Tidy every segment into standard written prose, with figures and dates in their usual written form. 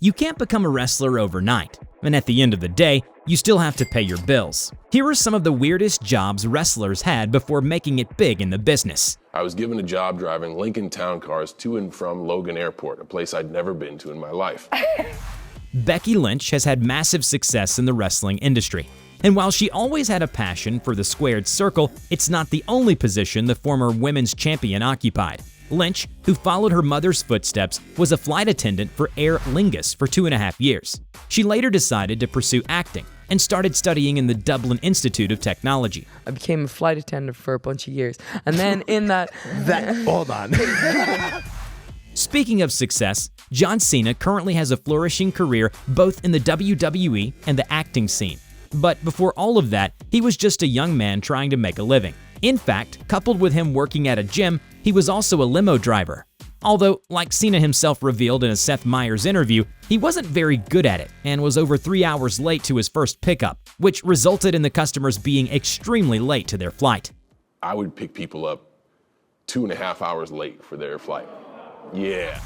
You can't become a wrestler overnight, and at the end of the day, you still have to pay your bills. Here are some of the weirdest jobs wrestlers had before making it big in the business. I was given a job driving Lincoln Town cars to and from Logan Airport, a place I'd never been to in my life. Becky Lynch has had massive success in the wrestling industry. And while she always had a passion for the squared circle, it's not the only position the former women's champion occupied. Lynch, who followed her mother's footsteps, was a flight attendant for Aer Lingus for 2.5 years. She later decided to pursue acting and started studying in the Dublin Institute of Technology. I became a flight attendant for a bunch of years. And then in Hold on. Speaking of success, John Cena currently has a flourishing career both in the WWE and the acting scene. But before all of that, he was just a young man trying to make a living. In fact, coupled with him working at a gym, he was also a limo driver. Although, like Cena himself revealed in a Seth Meyers interview, he wasn't very good at it and was over 3 hours late to his first pickup, which resulted in the customers being extremely late to their flight. I would pick people up 2.5 hours late for their flight. Yeah.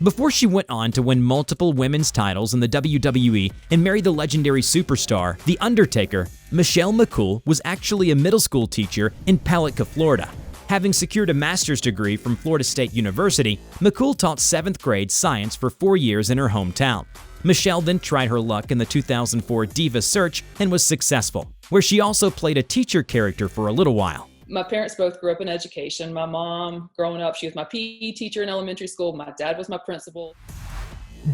Before she went on to win multiple women's titles in the WWE and marry the legendary superstar, The Undertaker, Michelle McCool was actually a middle school teacher in Palatka, Florida. Having secured a master's degree from Florida State University, McCool taught 7th grade science for 4 years in her hometown. Michelle then tried her luck in the 2004 Diva Search and was successful, where she also played a teacher character for a little while. My parents both grew up in education. My mom, growing up, she was my PE teacher in elementary school. My dad was my principal.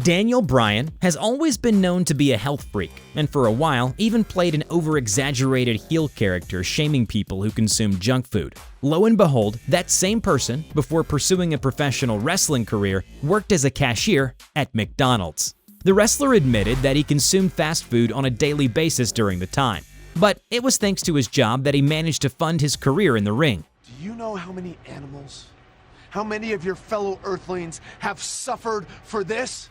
Daniel Bryan has always been known to be a health freak, and for a while even played an over-exaggerated heel character shaming people who consume junk food. Lo and behold, that same person, before pursuing a professional wrestling career, worked as a cashier at McDonald's. The wrestler admitted that he consumed fast food on a daily basis during the time, but it was thanks to his job that he managed to fund his career in the ring. Do you know how many animals, how many of your fellow Earthlings have suffered for this?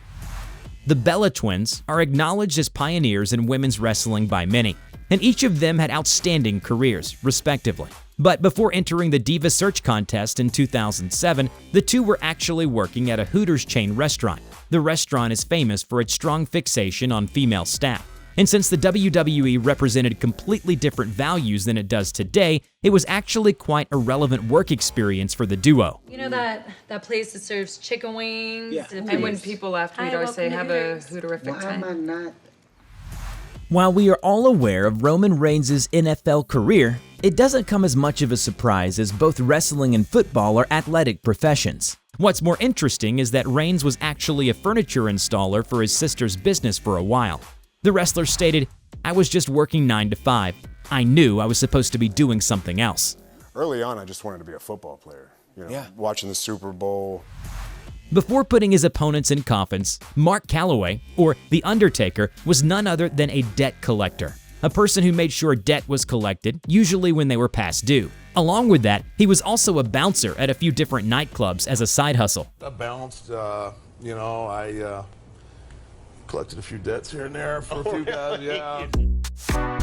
The Bella twins are acknowledged as pioneers in women's wrestling by many, and each of them had outstanding careers, respectively. But before entering the Diva Search contest in 2007, the two were actually working at a Hooters chain restaurant. The restaurant is famous for its strong fixation on female staff. And since the WWE represented completely different values than it does today, it was actually quite a relevant work experience for the duo. You know that place that serves chicken wings? Yeah. And when people laugh, we'd always say, have a Hooterific time. Why am I not? While we are all aware of Roman Reigns' NFL career, it doesn't come as much of a surprise as both wrestling and football are athletic professions. What's more interesting is that Reigns was actually a furniture installer for his sister's business for a while. The wrestler stated, "I was just working 9 to 5. I knew I was supposed to be doing something else." Early on, I just wanted to be a football player. Watching the Super Bowl. Before putting his opponents in coffins, Mark Calloway, or The Undertaker, was none other than a debt collector, a person who made sure debt was collected, usually when they were past due. Along with that, he was also a bouncer at a few different nightclubs as a side hustle. I bounced, I collected a few debts here and there for a few guys, yeah.